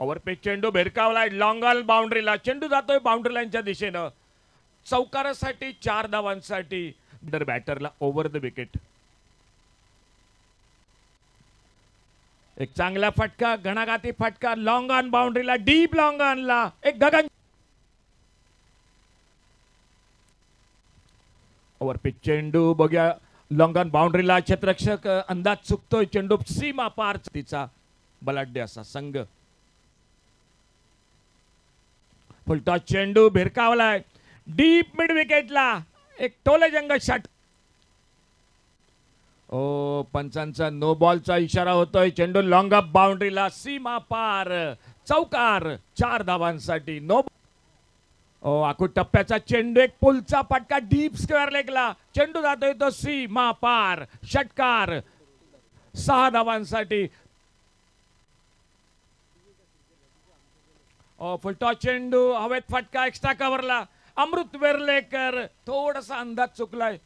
ओव्हरपेच चेंडू भिरकावलाय long on बाउंड्रीला. चेंडू जातोय बाउंड्री लाईनच्या दिशेनं. चौकारासाठी 4 धावांसाठी बॅटरला ओव्हर द विकेट. एक चांगला फटका, घणाघाती फटका लॉंग ऑन बाउंड्रीला, डीप लॉंग ऑनला एक गगन. ओव्हरपिच चेंडू बघूया लॉंग ऑन बाउंड्रीला. क्षेत्ररक्षक अंदाज चुकतोय. चेंडू सीमा पार. तिचा बलाढ्य असा संघ. फुलटॉस चेंडू भिरकावलाय डीप मिड विकेटला. एक टोलेजंग शॉट. ओ पंचांचा नो बॉलचा इशारा होतोय. चेंडू लॉंग अप बाउंड्रीला, सीमा पार, चौकार. 4 धावांसाठी नो. ओ आखू टप्प्याचा चेंडू, एक पुलचा फटका डीप स्क्वेअर लेगला. चेंडू जातोय तो सीमा पार, षटकार. 6 धावांसाठी. ओ फुलटॉस चेंडू हवेत फटका एक्स्ट्रा कव्हरला. अमृत वेर्लेकर थोडासा अंदाज चुकलाय.